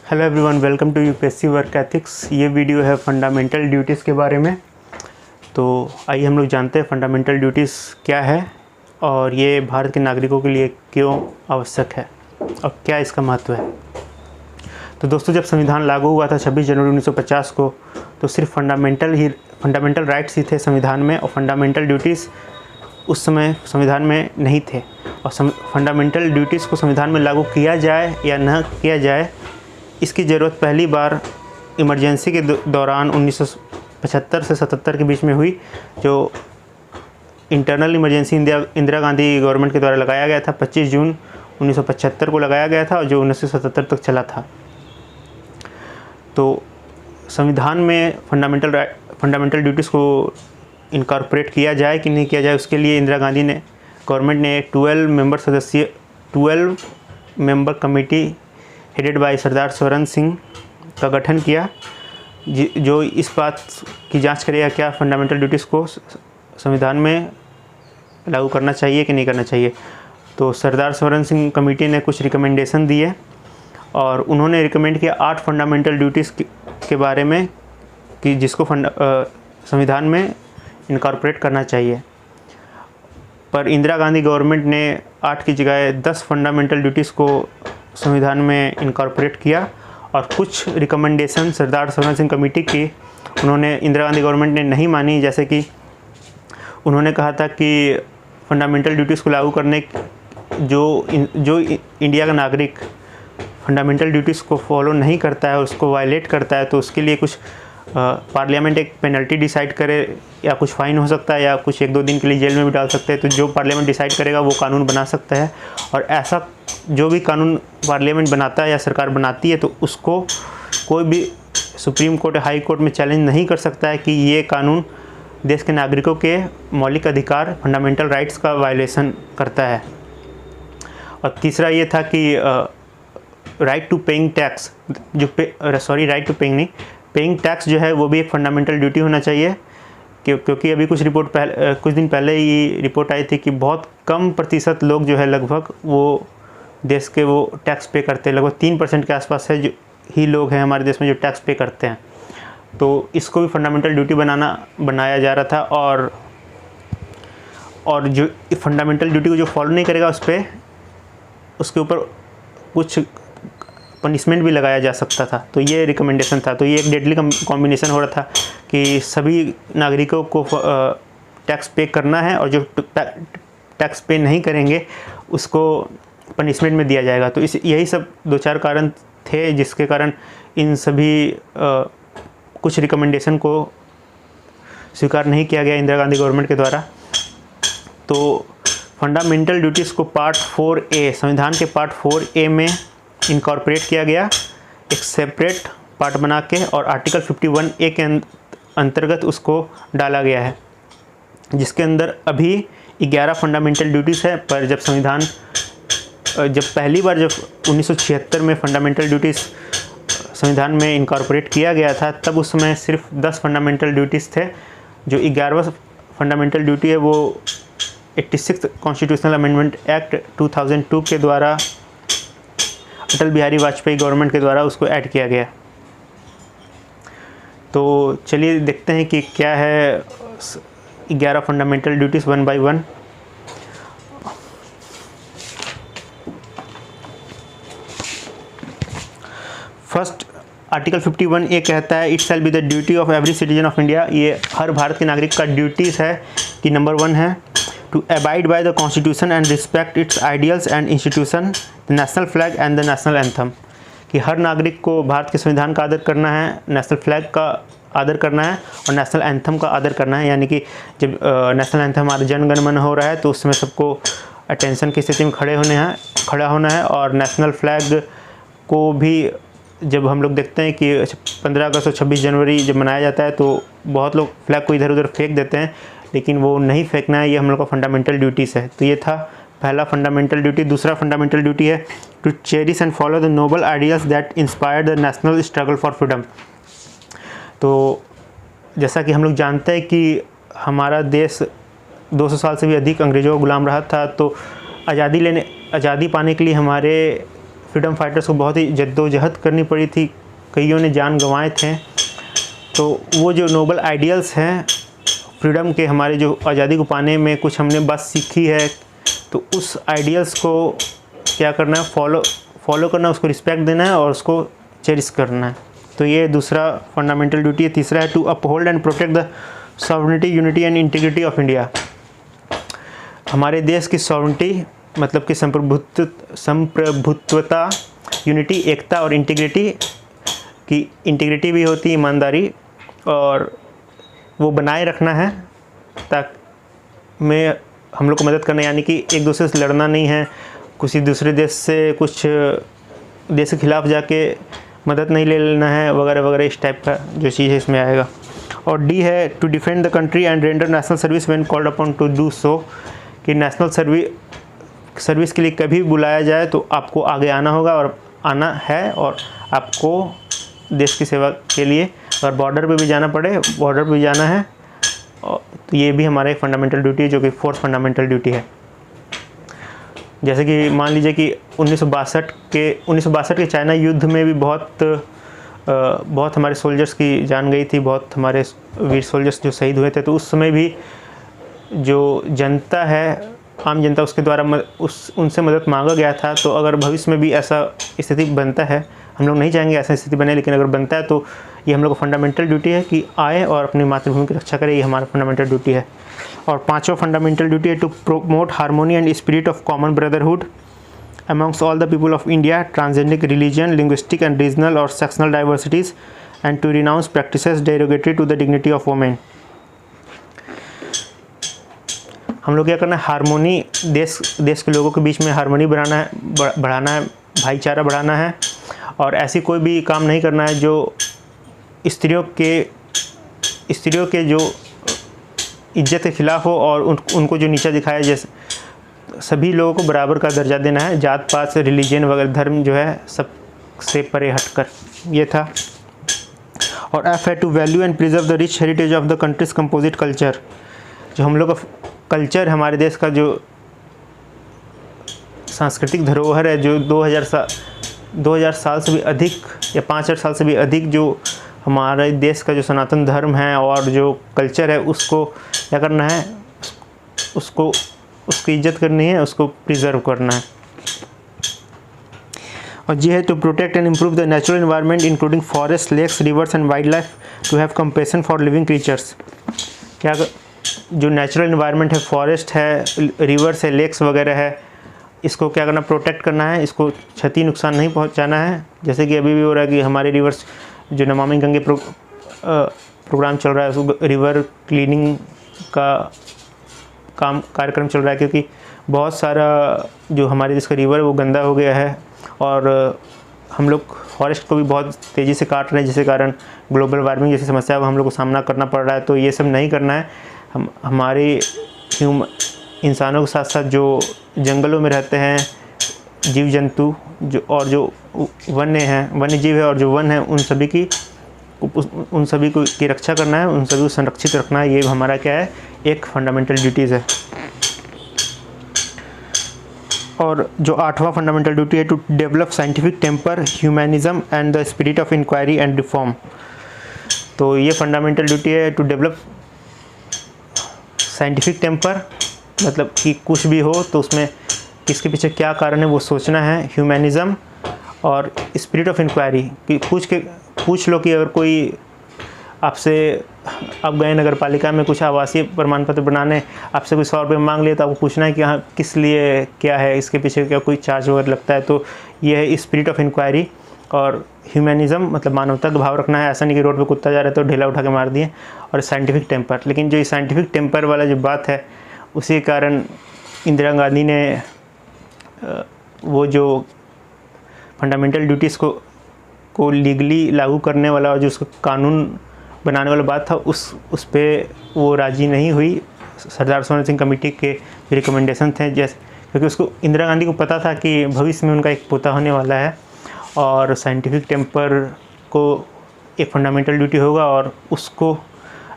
Hello everyone, welcome to UPSC work ethics. ये video है fundamental duties के बारे में। तो आइए हम लोग जानते हैं फंडामेंटल ड्यूटीज़ क्या है और ये भारत के नागरिकों के लिए क्यों आवश्यक है और क्या इसका महत्व है। तो दोस्तों, जब संविधान लागू हुआ था 26 जनवरी 1950 को, तो सिर्फ फंडामेंटल राइट्स ही थे संविधान में और फंडामेंटल ड्यूटीज़ उस समय संविधान में नहीं थे। और फंडामेंटल ड्यूटीज़ को संविधान में लागू किया जाए या न किया जाए, इसकी ज़रूरत पहली बार इमरजेंसी के दौरान 1975 से 77 के बीच में हुई, जो internal emergency Indira Gandhi government के द्वारा लगाया गया था। 25 जून 1975 को लगाया गया था और जो 1977 तक चला था। तो संविधान में फंडामेंटल ड्यूटीज़ को इनकॉर्पोरेट किया जाए कि नहीं किया जाए, उसके लिए इंदिरा गांधी ने गवर्नमेंट ने 12 मेंबर कमेटी हेडेड बाय सरदार स्वरण सिंह का गठन किया, जो इस बात की जांच करेगा क्या फंडामेंटल ड्यूटीज़ को संविधान में लागू करना चाहिए कि नहीं करना चाहिए। तो सरदार स्वरण सिंह कमेटी ने कुछ रिकमेंडेशन दिए और उन्होंने रिकमेंड किया 8 फंडामेंटल ड्यूटीज़ के बारे में कि जिसको संविधान में इनकॉर्पोरेट करना चाहिए। पर इंदिरा गांधी गवर्नमेंट ने 8 की जगह 10 फंडामेंटल ड्यूटीज़ को संविधान में इनकॉर्पोरेट किया और कुछ रिकमेंडेशन सरदार स्वरण सिंह कमेटी की उन्होंने इंदिरा गांधी गवर्नमेंट ने नहीं मानी। जैसे कि उन्होंने कहा था कि फंडामेंटल ड्यूटीज़ को लागू करने जो इंडिया का नागरिक फंडामेंटल ड्यूटीज़ को फॉलो नहीं करता है, उसको वायलेट करता है, तो उसके लिए कुछ पार्लियामेंट एक पेनल्टी डिसाइड करे, या कुछ फ़ाइन हो सकता है या कुछ 1-2 दिन के लिए जेल में भी डाल सकते हैं। तो जो पार्लियामेंट डिसाइड करेगा वो कानून बना सकता है, और ऐसा जो भी कानून पार्लियामेंट बनाता है या सरकार बनाती है तो उसको कोई भी सुप्रीम कोर्ट या हाई कोर्ट में चैलेंज नहीं कर सकता है कि ये कानून देश के नागरिकों के मौलिक अधिकार फंडामेंटल राइट्स का वायलेशन करता है। और तीसरा ये था कि right to paying tax, paying tax जो है वो भी एक फंडामेंटल ड्यूटी होना चाहिए, क्योंकि अभी कुछ दिन पहले ही रिपोर्ट आई थी कि बहुत कम प्रतिशत लोग जो है लगभग वो देश के वो टैक्स पे करते हैं। लगभग 3% के आसपास है जो ही लोग हैं हमारे देश में जो टैक्स पे करते हैं। तो इसको भी फंडामेंटल ड्यूटी बनाया जा रहा था, और जो फंडामेंटल ड्यूटी को जो फॉलो नहीं करेगा उसके ऊपर कुछ पनिशमेंट भी लगाया जा सकता था। तो ये रिकमेंडेशन था। तो ये एक डेडली कॉम्बिनेशन हो रहा था कि सभी नागरिकों को टैक्स पे करना है और जो टैक्स पे नहीं करेंगे उसको पनिशमेंट में दिया जाएगा। तो यही सब 2-4 कारण थे जिसके कारण इन सभी कुछ रिकमेंडेशन को स्वीकार नहीं किया गया इंदिरा गांधी गवर्नमेंट के द्वारा। तो फंडामेंटल ड्यूटीज़ को पार्ट 4A, संविधान के पार्ट 4A में इनकॉर्पोरेट किया गया, एक सेपरेट पार्ट बना के, और आर्टिकल 51A के अंतर्गत उसको डाला गया है, जिसके अंदर अभी 11 फंडामेंटल ड्यूटीज़ है। पर जब पहली बार 1976 में फंडामेंटल ड्यूटीज़ संविधान में इनकॉर्पोरेट किया गया था, तब उस समय सिर्फ 10 फंडामेंटल ड्यूटीज़ थे। जो 11वां फंडामेंटल ड्यूटी है वो 86 कॉन्स्टिट्यूशनल अमेंडमेंट एक्ट 2002 के द्वारा अटल बिहारी वाजपेयी गवर्नमेंट के द्वारा उसको ऐड किया गया। तो चलिए देखते हैं कि क्या है 11 fundamental duties 1 by 1। First, article 51A कहता है, it shall be the duty of every citizen of India. ये हर भारत के नागरिक का ड्यूटीज़ है कि नंबर 1 है to abide by the constitution and respect its ideals and institution, the national flag and the national anthem. कि हर नागरिक को भारत के संविधान का आदर करना है, नेशनल फ्लैग का आदर करना है और नेशनल एंथम का आदर करना है। यानी कि जब नेशनल एंथम हमारा जन गण मन हो रहा है तो उस समय सबको अटेंशन की स्थिति में खड़ा होना है। और नेशनल फ्लैग को भी जब हम लोग देखते हैं कि 15 अगस्त और 26 जनवरी जब मनाया जाता है तो बहुत लोग फ्लैग को इधर उधर फेंक देते हैं, लेकिन वो नहीं फेंकना है। ये हम लोग का फंडामेंटल ड्यूटीज़ है। तो ये था पहला फंडामेंटल ड्यूटी। दूसरा फंडामेंटल ड्यूटी है to cherish and follow the noble ideas that inspire the national struggle for freedom. तो जैसा कि हम लोग जानते हैं कि हमारा देश 200 साल से भी अधिक अंग्रेज़ों का गुलाम रहा था। तो आज़ादी पाने के लिए हमारे फ्रीडम फाइटर्स को बहुत ही जद्दोजहद करनी पड़ी थी, कईयों ने जान गंवाए थे। तो वो जो नोबल आइडियल्स हैं फ्रीडम के, हमारे जो आज़ादी को पाने में कुछ हमने बात सीखी है, तो उस आइडियल्स को क्या करना है, फॉलो करना है, उसको रिस्पेक्ट देना है और उसको चेरिश करना है। तो ये दूसरा फंडामेंटल ड्यूटी है। तीसरा है to uphold and protect the sovereignty, unity and integrity of India. हमारे देश की सॉवरेनिटी मतलब कि संप्रभुत्वता, यूनिटी एकता और इंटीग्रिटी की, इंटीग्रिटी भी होती है ईमानदारी, और वो बनाए रखना है ताकि में हम लोग को मदद करना, यानी कि एक दूसरे से लड़ना नहीं है, किसी दूसरे देश से कुछ देश के खिलाफ जाके मदद नहीं ले लेना है वगैरह वगैरह, इस टाइप का जो चीज़ है इसमें आएगा। और डी है to defend the country and render national service when called upon to do so, कि नेशनल सर्विस के लिए कभी बुलाया जाए तो आपको आगे आना होगा और आना है, और आपको देश की सेवा के लिए अगर बॉर्डर पे भी जाना पड़े बॉर्डर पे भी जाना है। और तो ये भी हमारा एक फंडामेंटल ड्यूटी है, जो कि फोर्थ फंडामेंटल ड्यूटी है। जैसे कि मान लीजिए कि 1962 के चाइना युद्ध में भी बहुत हमारे सोल्जर्स की जान गई थी, बहुत हमारे वीर सोल्जर्स जो शहीद हुए थे। तो उस समय भी जो जनता है, आम जनता, उसके द्वारा उनसे मदद मांगा गया था। तो अगर भविष्य में भी ऐसा स्थिति बनता है, हम लोग नहीं चाहेंगे ऐसा स्थिति बने, लेकिन अगर बनता है तो ये हम लोग को फंडामेंटल ड्यूटी है कि आए और अपनी मातृभूमि की रक्षा करें, ये हमारा फंडामेंटल ड्यूटी है। और पांचवा फंडामेंटल ड्यूटी है to promote harmony and spirit of common brotherhood amongst all the people of India, transcending religion, linguistic and regional or sectional diversities, and to renounce practices derogatory to the dignity of women। हम लोग क्या करना है, harmony, देश के लोगों के बीच में हारमोनी बढ़ाना है, भाईचारा बढ़ाना है, और ऐसी कोई भी काम नहीं करना है जो स्त्रियों के जो इज्जत के खिलाफ हो और उनको जो नीचा दिखाया। जैसे सभी लोगों को बराबर का दर्जा देना है, जात पात से, रिलीजन वगैरह, धर्म जो है सब से परे हटकर, ये था। और एफ है to value and preserve the rich heritage of the country's composite culture. जो हम लोग का कल्चर, हमारे देश का जो सांस्कृतिक धरोहर है, जो 2000 साल से भी अधिक या 5000 साल से भी अधिक जो हमारे देश का जो सनातन धर्म है और जो कल्चर है, उसको क्या करना है, उसकी इज्जत करनी है, उसको प्रिजर्व करना है। और जी है to protect and improve the natural environment including forest, lakes, rivers and wildlife, to have compassion for living creatures. क्या जो नेचुरल एनवायरनमेंट है, फॉरेस्ट है, रिवर्स है, लेक्स वगैरह है, इसको क्या करना, प्रोटेक्ट करना है, इसको क्षति नुकसान नहीं पहुंचाना है। जैसे कि अभी भी हो रहा है कि हमारे रिवर्स जो नमामि गंगे प्रोग्राम चल रहा है, उसको रिवर क्लीनिंग का कार्यक्रम चल रहा है, क्योंकि बहुत सारा जो हमारे देश का रिवर है वो गंदा हो गया है, और हम लोग फॉरेस्ट को भी बहुत तेज़ी से काट रहे हैं, जिसके कारण ग्लोबल वार्मिंग जैसी समस्या का हम लोग को सामना करना पड़ रहा है। तो ये सब नहीं करना है। हमारे इंसानों के साथ साथ जो जंगलों में रहते हैं जीव जंतु जो वन्य जीव है और जो वन है, उन सभी की रक्षा करना है, उन सभी को संरक्षित रखना है। ये हमारा क्या है, एक फंडामेंटल ड्यूटीज़ है। और जो आठवां फंडामेंटल ड्यूटी है to develop scientific temper, humanism and the spirit of inquiry and reform. तो ये फंडामेंटल ड्यूटी है टू डेवलप साइंटिफिक टेम्पर, मतलब कि कुछ भी हो तो उसमें किसके पीछे क्या कारण है वो सोचना है। ह्यूमैनिज्म और स्पिरिट ऑफ इंक्वायरी, कि पूछ लो कि अगर कोई आपसे, आप गए नगर पालिका में कुछ आवासीय प्रमाण पत्र बनाने, आपसे कोई 100 रुपये मांग लिए, तो आपको पूछना है कि हाँ किस लिए, क्या है, इसके पीछे क्या कोई चार्ज वगैरह लगता है। तो ये है स्पिरिट ऑफ इंक्वायरी। और ह्यूमैनिज्म मतलब मानवता का भाव रखना है, ऐसा नहीं कि रोड पे कुत्ता जा रहा है तो ढेला उठा के मार दिए। और साइंटिफिक टेम्पर, लेकिन जो साइंटिफिक टेम्पर वाला जो बात है, उसी कारण इंदिरा गांधी ने वो जो फंडामेंटल ड्यूटीज़ को लीगली लागू करने वाला और जो उसको कानून बनाने वाला बात था, उस पे वो राज़ी नहीं हुई। सरदार सोरेन सिंह कमेटी के रिकमेंडेशन थे, जैसे क्योंकि उसको, इंदिरा गांधी को पता था कि भविष्य में उनका एक पोता होने वाला है और साइंटिफिक टेम्पर को एक फंडामेंटल ड्यूटी होगा, और उसको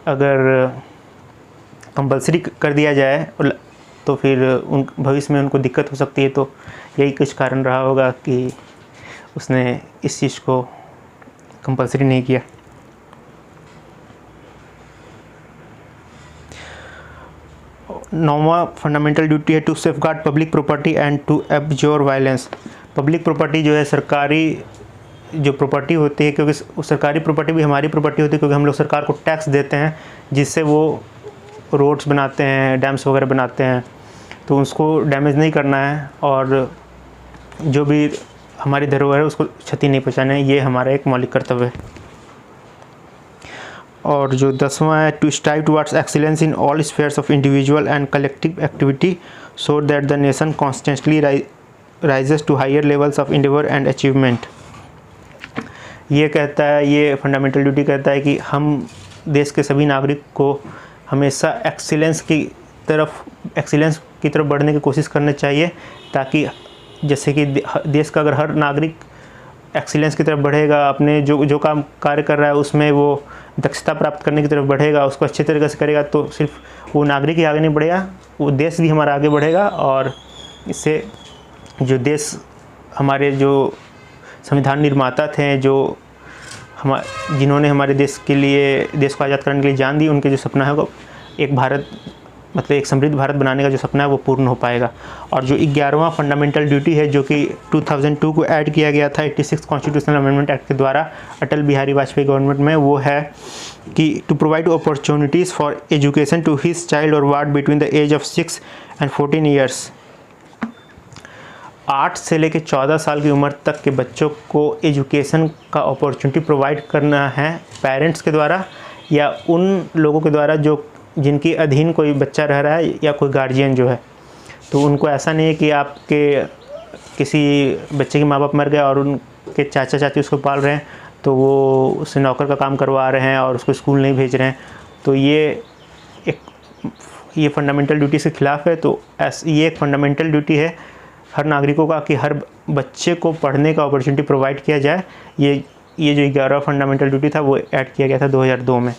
अगर कंपलसरी कर दिया जाए तो फिर भविष्य में उनको दिक्कत हो सकती है। तो यही कुछ कारण रहा होगा कि उसने इस चीज़ को कंपलसरी नहीं किया। नौवां फंडामेंटल ड्यूटी है to safeguard public property and to absorb violence. Public property जो है सरकारी जो प्रॉपर्टी होती है, क्योंकि सरकारी प्रॉपर्टी भी हमारी प्रॉपर्टी होती है, क्योंकि हम लोग सरकार को टैक्स देते हैं जिससे वो रोड्स बनाते हैं, डैम्स वगैरह बनाते हैं, तो उसको डैमेज नहीं करना है और जो भी हमारी धरोहर है उसको क्षति नहीं पहुंचाना है। ये हमारा एक मौलिक कर्तव्य है। और जो 10वां है to strive towards excellence in all spheres of individual and collective activity so that the nation constantly rises to higher levels of endeavour and achievement. ये कहता है, ये फंडामेंटल ड्यूटी कहता है कि हम देश के सभी नागरिक को हमेशा एक्सीलेंस की तरफ बढ़ने की कोशिश करनी चाहिए, ताकि जैसे कि देश का अगर हर नागरिक एक्सीलेंस की तरफ बढ़ेगा, अपने जो काम कार्य कर रहा है उसमें वो दक्षता प्राप्त करने की तरफ बढ़ेगा, उसको अच्छे तरीके से करेगा, तो सिर्फ वो नागरिक ही आगे नहीं बढ़ेगा, वो देश भी हमारा आगे बढ़ेगा। और इससे जो देश हमारे जो संविधान निर्माता थे, जिन्होंने हमारे देश को आज़ाद करने के लिए जान दी, उनके जो सपना है वो एक भारत, मतलब एक समृद्ध भारत बनाने का जो सपना है वो पूर्ण हो पाएगा। और जो 11वां फंडामेंटल ड्यूटी है जो कि 2002 को ऐड किया गया था 86 कॉन्स्टिट्यूशनल अमेंडमेंट एक्ट के द्वारा अटल बिहारी वाजपेयी गवर्नमेंट में, वो है कि to provide opportunities for education to his child और ward between the age of 6 and 14 years. 8 से लेकर 14 साल की उम्र तक के बच्चों को एजुकेशन का अपॉर्चुनिटी प्रोवाइड करना है पेरेंट्स के द्वारा या उन लोगों के द्वारा जिनके अधीन कोई बच्चा रह रहा है या कोई गार्जियन जो है। तो उनको ऐसा नहीं है कि आपके किसी बच्चे के माँ बाप मर गए और उनके चाचा चाची उसको पाल रहे हैं, तो वो उससे नौकर का काम करवा रहे हैं और उसको स्कूल नहीं भेज रहे हैं, तो ये फंडामेंटल ड्यूटी के खिलाफ़ है। तो ये एक फंडामेंटल ड्यूटी है हर नागरिकों का कि हर बच्चे को पढ़ने का अपॉर्चुनिटी प्रोवाइड किया जाए। ये जो 11वां फंडामेंटल ड्यूटी था वो ऐड किया गया था 2002 में।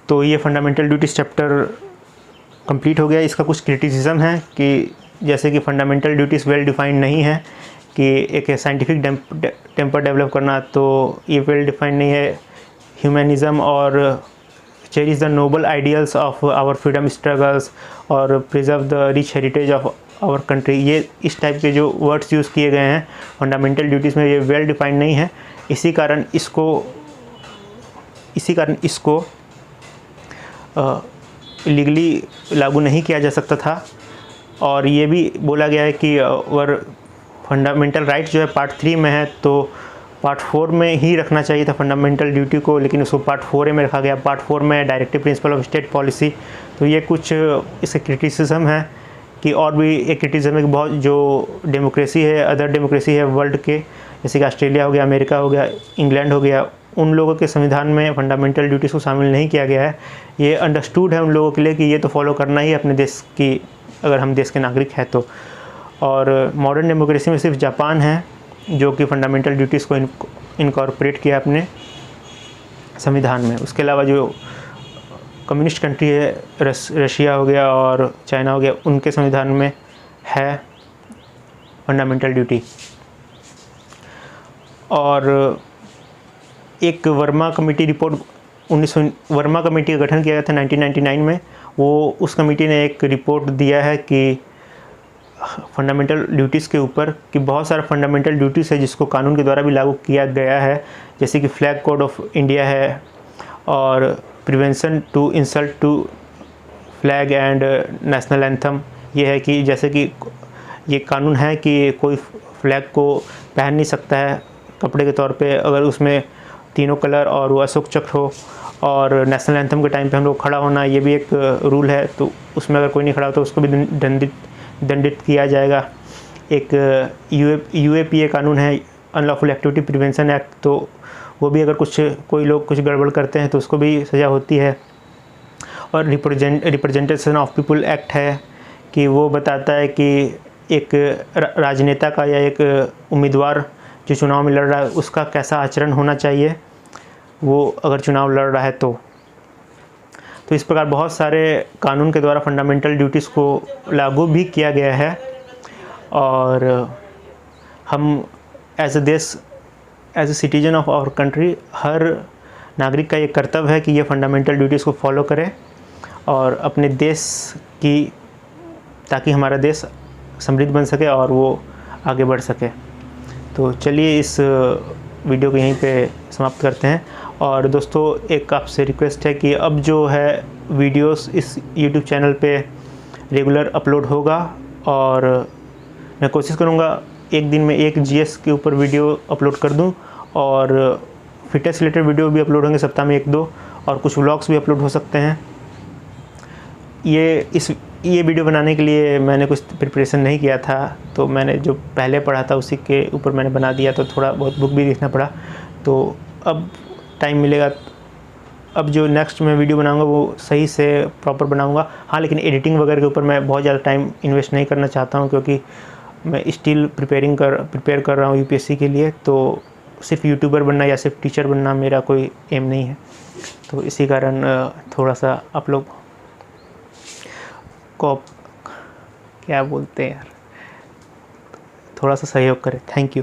तो ये फंडामेंटल ड्यूटीज़ चैप्टर कंप्लीट हो गया। इसका कुछ क्रिटिसिज्म है कि जैसे कि फंडामेंटल ड्यूटीज़ वेल डिफाइंड नहीं है, कि एक साइंटिफिक टेम्पर डेवलप करना, तो ये वेल डिफाइंड नहीं है। ह्यूमनिज़म और cherish the noble ideals of our freedom struggles और preserve the rich heritage of our country, ये इस टाइप के जो वर्ड्स यूज़ किए गए हैं फंडामेंटल ड्यूटीज़ में, ये वेल डिफाइंड नहीं है। इसी कारण इसको लीगली लागू नहीं किया जा सकता था। और ये भी बोला गया है कि अगर फंडामेंटल राइट जो है पार्ट 3 में है तो पार्ट 4 में ही रखना चाहिए था फंडामेंटल ड्यूटी को, लेकिन उसको पार्ट 4A में रखा गया। पार्ट 4 में directive principle of state policy. तो ये कुछ इसके क्रिटिसिज्म है कि, और भी एक क्रिटिसिज्म है कि बहुत जो डेमोक्रेसी है, अदर डेमोक्रेसी है वर्ल्ड के, जैसे कि ऑस्ट्रेलिया हो गया, अमेरिका हो गया, इंग्लैंड हो गया, उन लोगों के संविधान में फंडामेंटल ड्यूटीज़ को शामिल नहीं किया गया है। ये अंडरस्टूड है उन लोगों के लिए कि ये तो फॉलो करना ही अपने देश की, अगर हम देश के नागरिक हैं तो। और मॉडर्न डेमोक्रेसी में सिर्फ जापान है जो कि फंडामेंटल ड्यूटीज़ को इनकॉर्पोरेट किया अपने संविधान में। उसके अलावा जो कम्युनिस्ट कंट्री है, रशिया हो गया और चाइना हो गया, उनके संविधान में है फंडामेंटल ड्यूटी। और एक Verma committee report Verma committee का गठन किया गया था 1999 में। उस कमेटी ने एक रिपोर्ट दिया है कि फंडामेंटल ड्यूटीज़ के ऊपर, कि बहुत सारा फंडामेंटल ड्यूटीज़ है जिसको कानून के द्वारा भी लागू किया गया है, जैसे कि फ्लैग कोड ऑफ इंडिया है और prevention to insult to flag and national anthem. ये है कि जैसे कि ये कानून है कि कोई फ्लैग को पहन नहीं सकता है कपड़े के तौर पे अगर उसमें तीनों कलर और वो अशोक चक्र हो, और नेशनल एंथम के टाइम पे हम लोग खड़ा होना, ये भी एक रूल है। तो उसमें अगर कोई नहीं खड़ा हो तो उसको भी दंडित किया जाएगा। एक UAPA कानून है, अनलॉफुल एक्टिविटी प्रिवेंशन एक्ट, तो वो भी अगर कोई लोग कुछ गड़बड़ करते हैं तो उसको भी सज़ा होती है। और रिप्रेजेंटेशन ऑफ पीपल एक्ट है कि वो बताता है कि एक राजनेता का या एक उम्मीदवार जो चुनाव में लड़ रहा है उसका कैसा आचरण होना चाहिए वो अगर चुनाव लड़ रहा है तो इस प्रकार बहुत सारे कानून के द्वारा फंडामेंटल ड्यूटीज़ को लागू भी किया गया है। और हम as a citizen of our country, हर नागरिक का ये कर्तव्य है कि ये फंडामेंटल ड्यूटीज़ को फॉलो करे और अपने देश की, ताकि हमारा देश समृद्ध बन सके और वो आगे बढ़ सके। तो चलिए इस वीडियो को यहीं पे समाप्त करते हैं। और दोस्तों, एक आपसे रिक्वेस्ट है कि अब जो है वीडियोस इस यूट्यूब चैनल पे रेगुलर अपलोड होगा, और मैं कोशिश करूँगा एक दिन में एक जीएस के ऊपर वीडियो अपलोड कर दूं, और फिटनेस रिलेटेड वीडियो भी अपलोड होंगे सप्ताह में 1-2, और कुछ व्लॉग्स भी अपलोड हो सकते हैं। ये वीडियो बनाने के लिए मैंने कुछ प्रिपरेशन नहीं किया था, तो मैंने जो पहले पढ़ा था उसी के ऊपर मैंने बना दिया, तो थोड़ा बहुत बुक भी देखना पड़ा। तो अब टाइम मिलेगा, अब जो नेक्स्ट मैं वीडियो बनाऊंगा वो सही से प्रॉपर बनाऊंगा। हाँ, लेकिन एडिटिंग वगैरह के ऊपर मैं बहुत ज़्यादा टाइम इन्वेस्ट नहीं करना चाहता हूँ, क्योंकि मैं स्टिल प्रिपेयर कर रहा हूँ यूपीएससी के लिए। तो सिर्फ यूट्यूबर बनना या सिर्फ टीचर बनना मेरा कोई एम नहीं है। तो इसी कारण थोड़ा सा आप लोग को क्या बोलते हैं यार, थोड़ा सा सहयोग करें। Thank you.